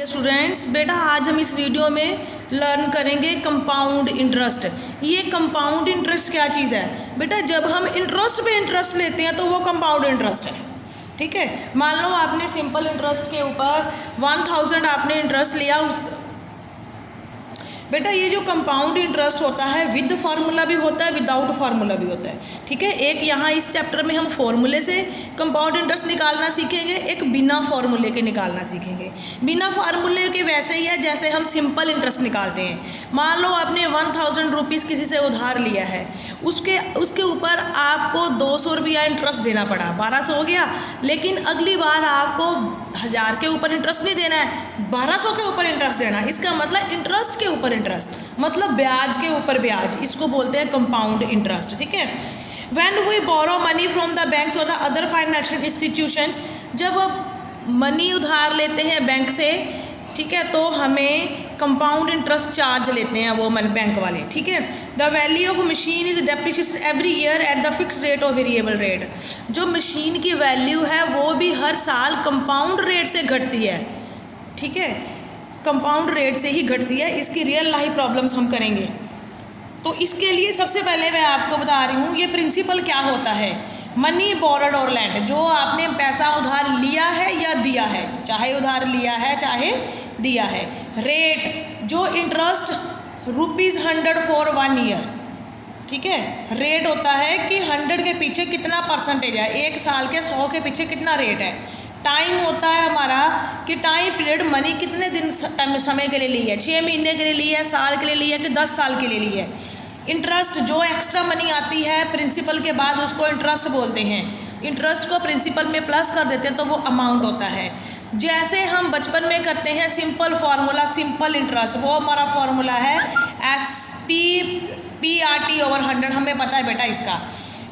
Students, बेटा आज हम इस वीडियो में लर्न करेंगे कंपाउंड इंटरेस्ट। ये कंपाउंड इंटरेस्ट क्या चीज़ है बेटा? जब हम इंटरेस्ट पे इंटरेस्ट लेते हैं तो वो कंपाउंड इंटरेस्ट है। ठीक है, मान लो आपने सिंपल इंटरेस्ट के ऊपर 1000 आपने इंटरेस्ट लिया उस बेटा, ये जो कंपाउंड इंटरेस्ट होता है विद फार्मूला भी होता है, विदाउट फार्मूला भी होता है। ठीक है, एक यहाँ इस चैप्टर में हम फार्मूले से कंपाउंड इंटरेस्ट निकालना सीखेंगे, एक बिना फार्मूले के निकालना सीखेंगे। बिना फार्मूले के वैसे ही है जैसे हम सिंपल इंटरेस्ट निकालते हैं। मान लो आपने 1000 रुपीज़ किसी से उधार लिया है, उसके ऊपर आपको 200 रुपया इंटरेस्ट देना पड़ा, 1200 हो गया। लेकिन अगली बार आपको 1000 के ऊपर इंटरेस्ट नहीं देना है, 1200 के ऊपर इंटरेस्ट देना है। इसका मतलब इंटरेस्ट के ऊपर इंटरेस्ट, मतलब ब्याज के ऊपर ब्याज, इसको बोलते हैं कंपाउंड इंटरेस्ट। ठीक है, when we borrow money from the banks और द अदर फाइनेंशियल इंस्टीट्यूशंस, जब मनी उधार लेते हैं बैंक से, ठीक है, तो हमें कंपाउंड इंटरेस्ट चार्ज लेते हैं वो बैंक वाले। ठीक है, the value of machine is depreciated every year at the fix rate और वेरिएबल रेट। जो मशीन की वैल्यू है वो भी हर साल कंपाउंड रेट से घटती है। ठीक है, कंपाउंड रेट से ही घटती है। इसकी रियल लाइफ प्रॉब्लम्स हम करेंगे। तो इसके लिए सबसे पहले मैं आपको बता रही हूँ ये प्रिंसिपल क्या होता है। मनी बोरोड और लैंड, जो आपने पैसा उधार लिया है या दिया है, चाहे उधार लिया है चाहे दिया है। रेट, जो इंटरेस्ट ₹100 फॉर 1 ईयर। ठीक है, रेट होता है कि 100 के पीछे कितना परसेंटेज है, एक साल के 100 के पीछे कितना रेट है। टाइम होता है हमारा कि टाइम पीरियड मनी कितने दिन समय के लिए ली है, 6 महीने के लिए ली है, साल के लिए ली है कि 10 साल के लिए ली है। इंटरेस्ट, जो एक्स्ट्रा मनी आती है प्रिंसिपल के बाद उसको इंटरेस्ट बोलते हैं। इंटरेस्ट को प्रिंसिपल में प्लस कर देते हैं तो वो अमाउंट होता है। जैसे हम बचपन में करते हैं सिंपल फार्मूला, सिंपल इंटरेस्ट, वो हमारा फार्मूला है SP/100। हमें पता है बेटा इसका।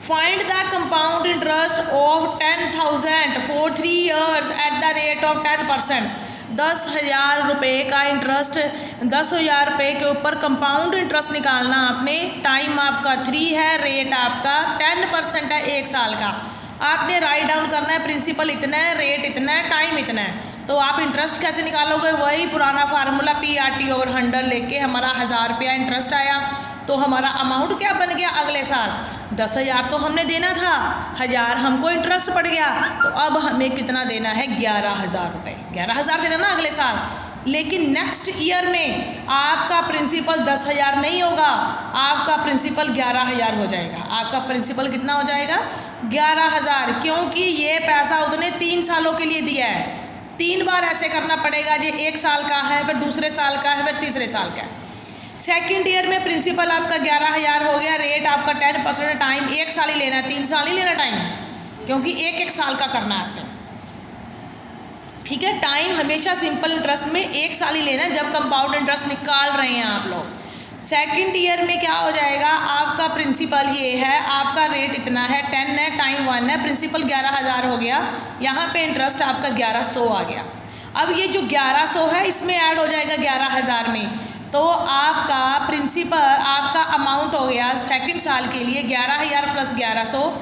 Find the compound interest of 10,000 for 3 years at the rate of 10%। 10,000 रुपये का इंटरेस्ट, 10,000 रुपये के ऊपर कंपाउंड इंटरेस्ट निकालना आपने। टाइम आपका 3 है, रेट आपका 10% है, 1 साल का। आपने राइट डाउन करना है, प्रिंसिपल इतना है, रेट इतना है, टाइम इतना है। तो आप इंटरेस्ट कैसे निकालोगे? वही पुराना फार्मूला P/100 लेके हमारा 1000 रुपया इंटरेस्ट आया, तो हमारा अमाउंट क्या बन गया अगले साल? 10,000 तो हमने देना था, 1000 हमको इंटरेस्ट पड़ गया, तो अब हमें कितना देना है? 11,000 रुपये। 11,000 देना ना अगले साल। लेकिन नेक्स्ट ईयर में आपका प्रिंसिपल 10,000 नहीं होगा, आपका प्रिंसिपल 11,000 हो जाएगा। आपका प्रिंसिपल कितना हो जाएगा? 11,000, क्योंकि ये पैसा उसने 3 सालों के लिए दिया है। 3 बार ऐसे करना पड़ेगा, जो 1 साल का है, फिर दूसरे साल का है, फिर तीसरे साल का है। सेकेंड ईयर में प्रिंसिपल आपका 11,000 हो गया, रेट आपका 10%, टाइम 1 साल ही लेना है, 3 साल ही लेना टाइम, क्योंकि 1-1 साल का करना है आपने। ठीक है, टाइम हमेशा सिंपल इंटरेस्ट में 1 साल ही लेना है जब कंपाउंड इंटरेस्ट निकाल रहे हैं आप लोग। सेकेंड ईयर में क्या हो जाएगा? आपका प्रिंसिपल ये है, आपका रेट इतना है, 10 है, टाइम 1 है, प्रिंसिपल 11,000 हो गया, यहाँ पे इंटरेस्ट आपका 1100 आ गया। अब ये जो 1100 है इसमें ऐड हो जाएगा 11,000 में, तो आपका प्रिंसिपल, आपका अमाउंट हो गया सेकंड साल के लिए 11,000 प्लस 1100,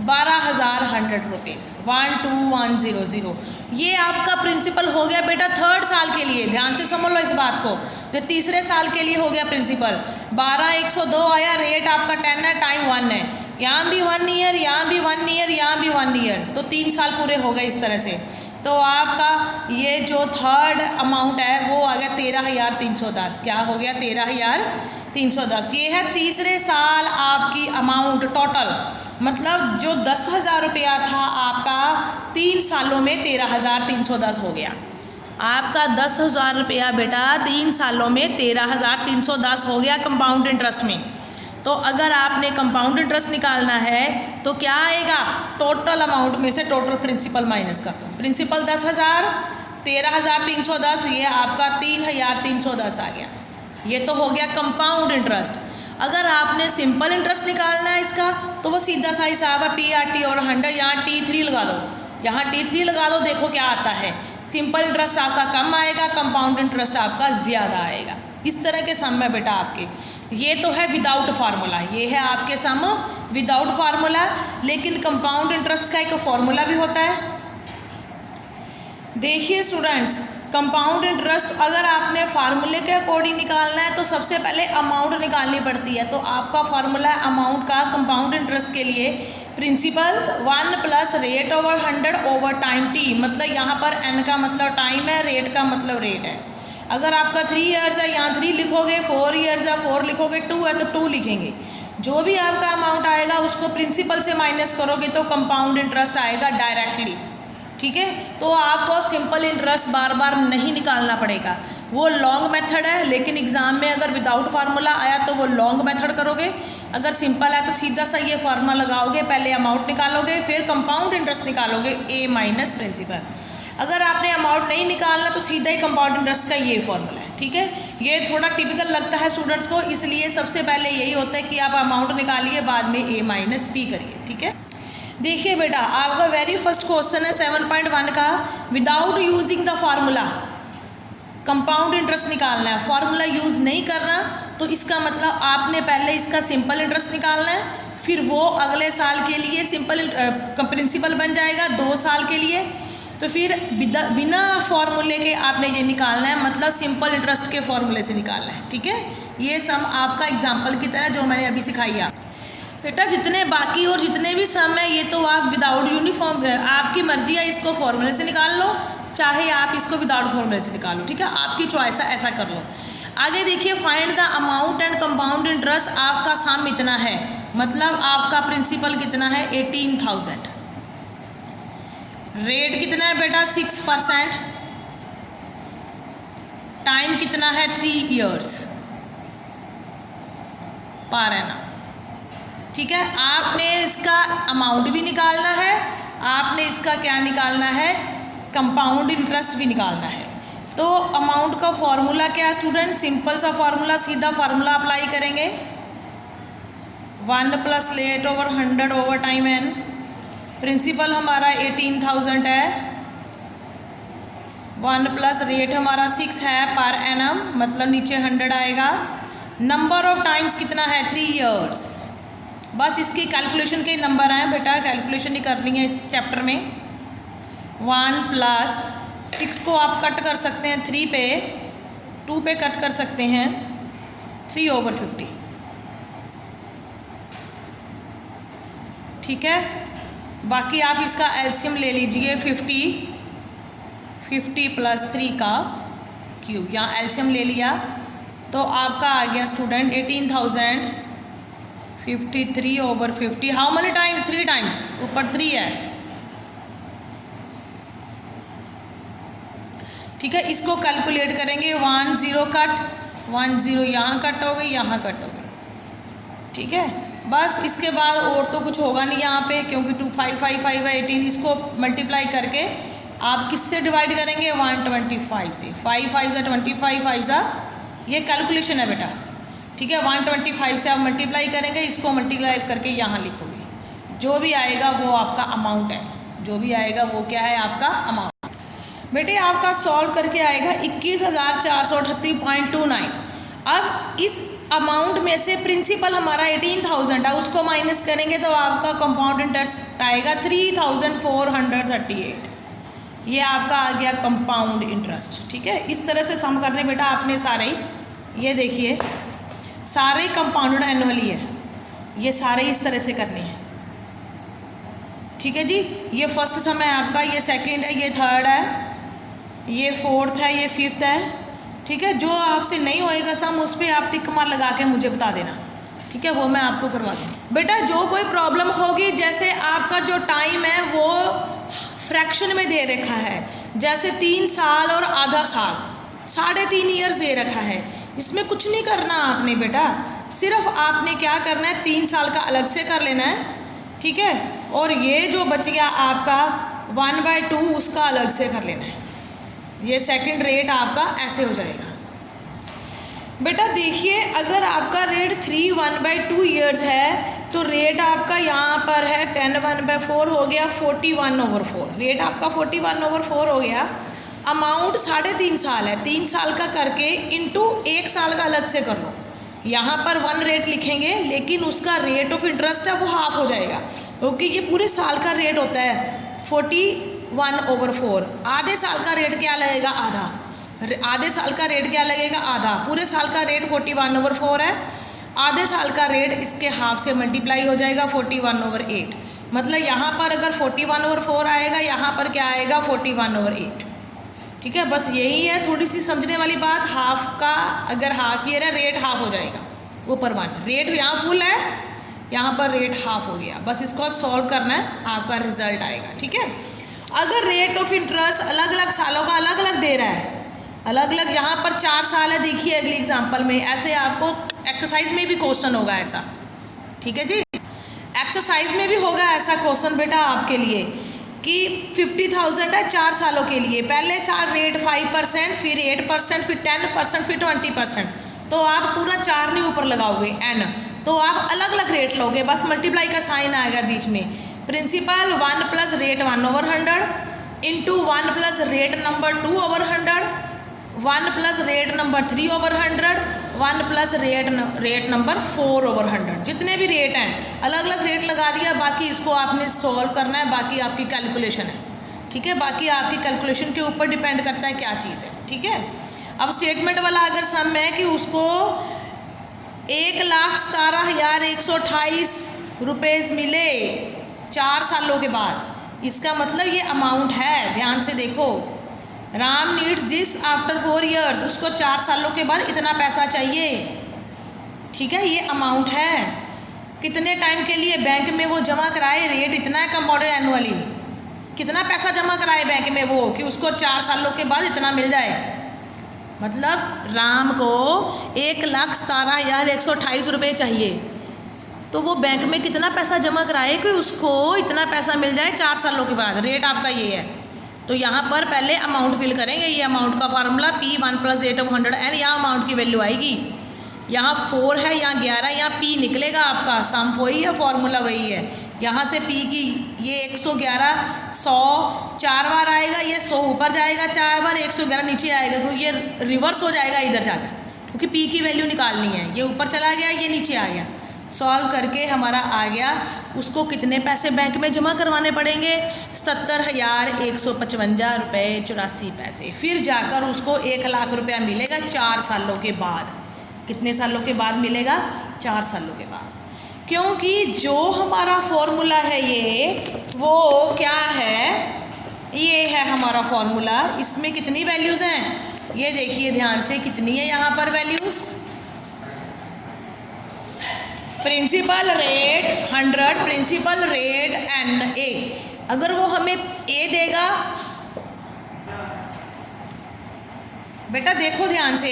12,100 रुपीज़, 12,100। ये आपका प्रिंसिपल हो गया बेटा थर्ड साल के लिए। ध्यान से समझ लो इस बात को। जो तीसरे साल के लिए हो गया प्रिंसिपल 12,102 आया, रेट आपका 10 है, टाइम 1 है, यहाँ भी 1 ईयर, यहाँ भी 1 ईयर, यहाँ भी 1 ईयर, तो 3 साल पूरे हो गए इस तरह से। तो आपका ये जो थर्ड अमाउंट है वो आ गया 13,310। क्या हो गया? 13,310। ये है तीसरे साल आपकी अमाउंट टोटल, मतलब जो 10,000 रुपया था आपका 3 सालों में 13,310 हो गया। आपका 10,000 रुपया बेटा 3 सालों में 13,310 हो गया कंपाउंड इंटरेस्ट में। तो अगर आपने कंपाउंड इंटरेस्ट निकालना है तो क्या आएगा? टोटल अमाउंट में से टोटल प्रिंसिपल माइनस कर दो। प्रिंसिपल 10,000, 13,310, ये आपका 3,310 आ गया। ये तो हो गया कंपाउंड इंटरेस्ट। अगर आपने सिंपल इंटरेस्ट निकालना है इसका तो वो सीधा सा हिसाब है P/100, यहाँ T3 लगा दो, यहाँ T3 लगा दो, देखो क्या आता है। सिंपल इंटरेस्ट आपका कम आएगा, कंपाउंड इंटरेस्ट आपका ज़्यादा आएगा। इस तरह के सम है बेटा आपके। ये तो है विदाउट फार्मूला, ये है आपके सम विदाउट फार्मूला। लेकिन कंपाउंड इंटरेस्ट का एक फार्मूला भी होता है। देखिए स्टूडेंट्स, कंपाउंड इंटरेस्ट अगर आपने फार्मूले के अकॉर्डिंग निकालना है तो सबसे पहले अमाउंट निकालनी पड़ती है। तो आपका फार्मूला है अमाउंट का कंपाउंड इंटरेस्ट के लिए principal 1 plus rate over 100 over time T, मतलब यहाँ पर n का मतलब टाइम है, रेट का मतलब रेट है। अगर आपका 3 ईयर्स है यहाँ 3 लिखोगे, 4 ईयर्स है 4 लिखोगे, 2 है तो 2 लिखेंगे। जो भी आपका अमाउंट आएगा उसको प्रिंसिपल से माइनस करोगे तो कंपाउंड इंटरेस्ट आएगा डायरेक्टली। ठीक है, तो आपको सिंपल इंटरेस्ट बार बार नहीं निकालना पड़ेगा, वो लॉन्ग मेथड है। लेकिन एग्जाम में अगर विदाउट फार्मूला आया तो वो लॉन्ग मेथड करोगे, अगर सिंपल है तो सीधा सा ये फार्मूला लगाओगे, पहले अमाउंट निकालोगे फिर कंपाउंड इंटरेस्ट निकालोगे a माइनस प्रिंसिपल। अगर आपने अमाउंट नहीं निकालना तो सीधा ही कंपाउंड इंटरेस्ट का ये फॉर्मूला है। ठीक है, ये थोड़ा टिपिकल लगता है स्टूडेंट्स को, इसलिए सबसे पहले यही होता है कि आप अमाउंट निकालिए, बाद में a माइनस p करिए। ठीक है, देखिए बेटा आपका वेरी फर्स्ट क्वेश्चन है 7.1 का, without using the formula compound interest निकालना है। फार्मूला यूज़ नहीं करना तो इसका मतलब आपने पहले इसका सिंपल इंटरेस्ट निकालना है, फिर वो अगले साल के लिए सिंपल प्रिंसिपल बन जाएगा 2 साल के लिए, तो फिर बिना फार्मूले के आपने ये निकालना है, मतलब सिंपल इंटरेस्ट के फार्मूले से निकालना है। ठीक है, ये सम आपका एग्जाम्पल की तरह जो मैंने अभी सिखाई है बेटा, जितने बाकी और जितने भी सम है ये तो आप विदाउट यूनिफॉर्म, आपकी मर्जी है, इसको फॉर्मूले से निकाल लो चाहे आप इसको विदाउट फॉर्मूले से निकालो। ठीक है, आपकी चॉइस है, ऐसा कर लो। आगे देखिए, find the amount and compound interest, आपका सम इतना है, मतलब आपका प्रिंसिपल कितना है 18,000, रेट कितना है बेटा 6%, टाइम कितना है 3 ईयर्स पर एनम। ठीक है, आपने इसका अमाउंट भी निकालना है, आपने इसका क्या निकालना है कंपाउंड इंटरेस्ट भी निकालना है। तो अमाउंट का फॉर्मूला क्या है स्टूडेंट, सिंपल सा फॉर्मूला, सीधा फार्मूला अप्लाई करेंगे 1 plus rate over 100 over time N, principal हमारा 18,000 है, 1 प्लस रेट हमारा 6 है पर एनम, मतलब नीचे 100 आएगा, नंबर ऑफ टाइम्स कितना है 3 ईयर्स। बस इसकी कैलकुलेशन के नंबर हैं बेटा, कैलकुलेशन ही करनी है इस चैप्टर में। 1 प्लस 6 को आप कट कर सकते हैं 3 पे, 2 पे कट कर सकते हैं 3 ओवर 50। ठीक है, बाकी आप इसका एलसीएम ले लीजिए 50 प्लस 3 का क्यूब, यहाँ एलसीएम ले लिया तो आपका आ गया student 18,000 53 over 50, how many times 3 times, ऊपर 3 है। ठीक है, इसको कैलकुलेट करेंगे 1 0 कट, 1 0 यहाँ कट हो गई, यहाँ कट हो गई। ठीक है, बस इसके बाद और तो कुछ होगा नहीं यहाँ पे, क्योंकि 2 5 5 5 है 18, इसको मल्टीप्लाई करके आप किससे डिवाइड करेंगे 125 से, 5 5 ज़ा 25 5 ज़ा, ये कैलकुलेशन है बेटा। ठीक है, 125 से आप मल्टीप्लाई करेंगे, इसको मल्टीप्लाई करके यहाँ लिखोगे, जो भी आएगा वो आपका अमाउंट है, जो भी आएगा वो क्या है आपका अमाउंट। बेटे आपका सॉल्व करके आएगा 21,438.29। अब इस अमाउंट में से प्रिंसिपल हमारा 18,000 है, उसको माइनस करेंगे तो आपका कंपाउंड इंटरेस्ट आएगा 3,438, ये आपका आ गया कंपाउंड इंटरेस्ट। ठीक है, इस तरह से सम करने बेटा आपने सारे ही, ये देखिए सारे कंपाउंडेड एनुअली है, ये सारे इस तरह से करने हैं। ठीक है जी, ये फर्स्ट सम है आपका, ये सेकंड है, ये थर्ड है, ये फोर्थ है, ये फिफ्थ है। ठीक है, जो आपसे नहीं होएगा सम उस पर आप टिक मार लगा के मुझे बता देना। ठीक है, वो मैं आपको करवा दूँ। बेटा जो कोई प्रॉब्लम होगी, जैसे आपका जो टाइम है वो फ्रैक्शन में दे रखा है, जैसे 3 साल और आधा साल, 3.5 ईयर्स दे रखा है, इसमें कुछ नहीं करना आपने बेटा, सिर्फ आपने क्या करना है 3 साल का अलग से कर लेना है। ठीक है, और ये जो बच गया आपका 1/2 उसका अलग से कर लेना है, ये सेकंड रेट आपका ऐसे हो जाएगा। बेटा देखिए अगर आपका रेट 3 1/2 ईयर्स है तो रेट आपका यहाँ पर है 10 1/4 हो गया 41/4, रेट आपका 41/4 हो गया। अमाउंट 3.5 साल है, 3 साल का करके इंटू 1 साल का अलग से कर लो। यहाँ पर 1 रेट लिखेंगे लेकिन उसका रेट ऑफ इंटरेस्ट है वो हाफ हो जाएगा, क्योंकि ये पूरे साल का रेट होता है 41/4, आधे साल का रेट क्या लगेगा आधा, आधे साल का रेट क्या लगेगा, आधा। पूरे साल का रेट 41/4 है, आधे साल का रेट इसके हाफ से मल्टीप्लाई हो जाएगा 41/8। मतलब यहाँ पर अगर 41/4 आएगा, यहाँ पर क्या आएगा 41/8। ठीक है, बस यही है थोड़ी सी समझने वाली बात। हाफ का अगर हाफ ईयर है, रेट हाफ हो जाएगा, ऊपर 1। रेट यहाँ फुल है, यहाँ पर रेट हाफ हो गया। बस इसको सॉल्व करना है, आपका रिजल्ट आएगा। ठीक है, अगर रेट ऑफ इंटरेस्ट अलग अलग सालों का अलग अलग दे रहा है, अलग अलग, यहाँ पर 4 साल है, देखिए अगली एग्जांपल में ऐसे आपको एक्सरसाइज में भी क्वेश्चन होगा ऐसा। ठीक है जी, एक्सरसाइज में भी होगा ऐसा क्वेश्चन बेटा आपके लिए कि 50,000 है 4 सालों के लिए। पहले साल रेट 5%, फिर 8%, फिर 10%, फिर 20%। तो आप पूरा 4 नहीं ऊपर लगाओगे n, तो आप अलग अलग रेट लोगे, बस मल्टीप्लाई का साइन आएगा बीच में। Principal 1 plus rate 1/100 into 1 plus rate number 2/100, 1 plus rate number 3/100, 1 plus rate number 4/100। जितने भी रेट हैं अलग अलग रेट लगा दिया, बाकी इसको आपने सॉल्व करना है, बाकी आपकी कैलकुलेशन है। ठीक है, बाकी आपकी कैलकुलेशन के ऊपर डिपेंड करता है क्या चीज़ है। ठीक है, अब स्टेटमेंट वाला अगर सम है कि उसको 1,17,128 रुपये मिले 4 सालों के बाद, इसका मतलब ये अमाउंट है। ध्यान से देखो, Ram needs this after 4 years, उसको 4 सालों के बाद इतना पैसा चाहिए। ठीक है, ये अमाउंट है। कितने टाइम के लिए बैंक में वो जमा कराए, रेट इतना है कंपाउंडेड एनुअली। कितना पैसा जमा कराए बैंक में वो कि उसको 4 सालों के बाद इतना मिल जाए। मतलब राम को 1,17,128 रुपये चाहिए, तो वो बैंक में कितना पैसा जमा कराए कि उसको इतना पैसा मिल जाए 4 सालों के बाद। रेट आपका ये है, तो यहाँ पर पहले अमाउंट फिल करेंगे। ये अमाउंट का formula P1 + rate of 100n, यहाँ अमाउंट की वैल्यू आएगी। यहाँ 4 है, यहाँ 11, यहाँ P निकलेगा आपका। सम वही है, फार्मूला वही है। यहाँ से P की ये 111 100 4 बार आएगा, ये 100 ऊपर जाएगा 4 बार, 111 नीचे आएगा, क्योंकि ये रिवर्स हो जाएगा इधर जाकर, क्योंकि P की वैल्यू निकालनी है। ये ऊपर चला गया, ये नीचे आ गया। सॉल्व करके हमारा आ गया, उसको कितने पैसे बैंक में जमा करवाने पड़ेंगे, 70,155 रुपये 84 पैसे। फिर जाकर उसको 1,00,000 रुपया मिलेगा 4 सालों के बाद। कितने सालों के बाद मिलेगा, 4 सालों के बाद। क्योंकि जो हमारा फॉर्मूला है ये, वो क्या है, ये है हमारा फॉर्मूला। इसमें कितनी वैल्यूज़ हैं, ये देखिए ध्यान से, कितनी है यहाँ पर values. Principal rate 100, principal rate NA। अगर वो हमें A देगा, बेटा देखो ध्यान से,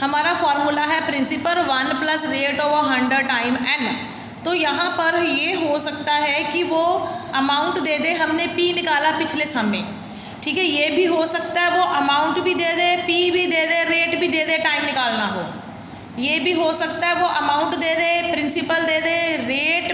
हमारा फॉर्मूला है principal 1 plus rate of 100 time n। तो यहाँ पर ये हो सकता है कि वो अमाउंट दे दे, हमने P निकाला पिछले सम में। ठीक है, ये भी हो सकता है वो अमाउंट भी दे दे, P भी दे दे, रेट भी दे दे, टाइम निकालना हो। ये भी हो सकता है वो अमाउंट दे दे, प्रिंसिपल दे दे, रेट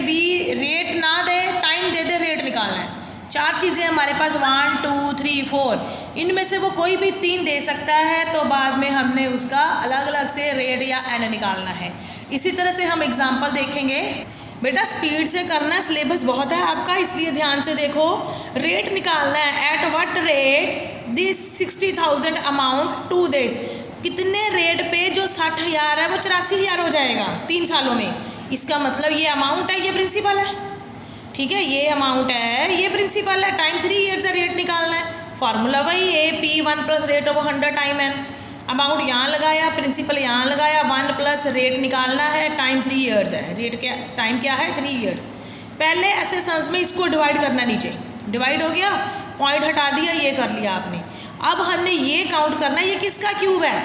ना दे, टाइम दे दे, रेट निकालना है। 4 चीज़ें हमारे पास 1 2 3 4, इनमें से वो कोई भी 3 दे सकता है, तो बाद में हमने उसका अलग अलग से रेट या n निकालना है। इसी तरह से हम एग्जांपल देखेंगे। बेटा स्पीड से करना है, सिलेबस बहुत है आपका, इसलिए ध्यान से देखो। रेट निकालना है, at what rate this 60,000 amount to this, कितने रेट पे जो 60,000 है वो 84,000 हो जाएगा 3 सालों में। इसका मतलब ये अमाउंट है, ये प्रिंसिपल है। ठीक है, ये अमाउंट है, ये प्रिंसिपल है। टाइम 3 ईयर्स है, रेट निकालना है। फार्मूला वही है, P1 plus rate of 100 time n। Amount यहाँ लगाया, प्रिंसिपल यहाँ लगाया, 1 प्लस रेट निकालना है, टाइम 3 ईयर्स है, रेट क्या, टाइम क्या है 3 ईयर्स। पहले ऐसे सम्स में इसको डिवाइड करना, नीचे डिवाइड हो गया, पॉइंट हटा दिया, ये कर लिया आपने। अब हमने ये काउंट करना है, ये किसका क्यूब है,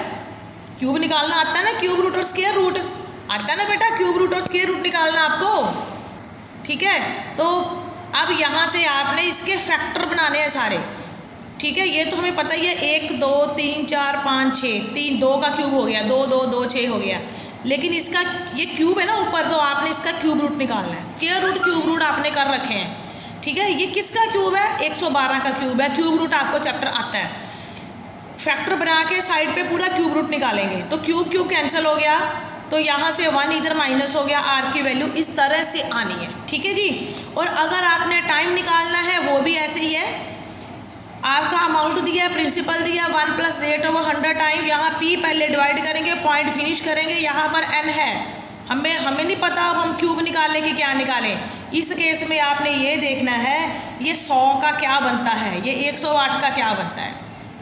क्यूब निकालना आता है ना, क्यूब रूट और स्क्वायर रूट आता है ना बेटा, क्यूब रूट और स्क्वायर रूट निकालना आपको। ठीक है, तो अब यहाँ से आपने इसके फैक्टर बनाने हैं सारे। ठीक है, ये तो हमें पता ही है, 1 2 3 4 5 6, 3 2 का क्यूब हो गया, 2 2 2 6 हो गया। लेकिन इसका ये क्यूब है ना ऊपर, तो आपने इसका क्यूब रूट निकालना है। स्क्वायर रूट क्यूब रूट आपने कर रखे हैं। ठीक है, ये किसका क्यूब है, 112 का क्यूब है। क्यूब रूट आपको चैप्टर आता है। फैक्टर बना के साइड पे पूरा क्यूब रूट निकालेंगे, तो क्यूब क्यूब कैंसिल हो गया, तो यहाँ से 1 इधर माइनस हो गया, r की वैल्यू इस तरह से आनी है। ठीक है जी, और अगर आपने टाइम निकालना है वो भी ऐसे ही है, आपका अमाउंट दिया, प्रिंसिपल दिया, 1 प्लस रेट ओवर 100 टाइम, यहाँ p पहले डिवाइड करेंगे, पॉइंट फिनिश करेंगे, यहाँ पर n है, हमें नहीं पता अब हम क्यूब निकालें कि क्या निकालें। इस केस में आपने ये देखना है ये 100 का क्या बनता है, ये 108 का क्या बनता है।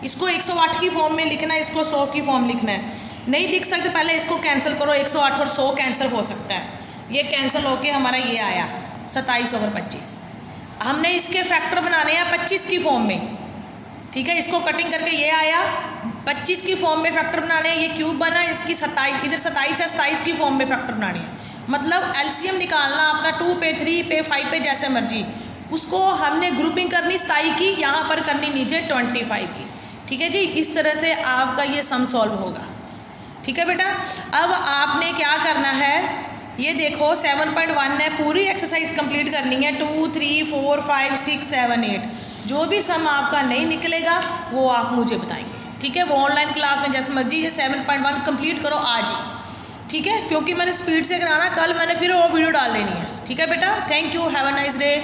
इसको 108 की फॉर्म में लिखना है, इसको 100 की फॉर्म लिखना है। नहीं लिख सकते, पहले इसको कैंसिल करो, 108 और 100 कैंसिल हो सकता है, ये कैंसिल होके हमारा ये आया 27/25। हमने इसके फैक्टर बनाने हैं 25 की फॉर्म में, ठीक है। इसको कटिंग करके ये आया 25 की फॉर्म में फैक्टर बनाने हैं, ये क्यूब बना, इसकी 27, इधर 27 है, 27 की फॉर्म में फैक्टर बनाने हैं। मतलब एलसीएम निकालना अपना 2 पे 3 पे 5 पे जैसे मर्जी, उसको हमने ग्रुपिंग करनी 27 की, यहाँ पर करनी नीचे 25 की, ठीक है जी। इस तरह से आपका ये सम सॉल्व होगा, ठीक है बेटा। अब आपने क्या करना है, ये देखो 7.1 है, पूरी एक्सरसाइज कंप्लीट करनी है, 2 3 4 5 6 7 8। जो भी सम आपका नहीं निकलेगा वो आप मुझे बताएंगे, ठीक है। वो ऑनलाइन क्लास में जैसे मर्जी ये 7.1 कंप्लीट करो आज ही, ठीक है, क्योंकि मैंने स्पीड से कराना, कल मैंने फिर वो वीडियो डाल देनी है, ठीक है बेटा। Thank you, have a nice day.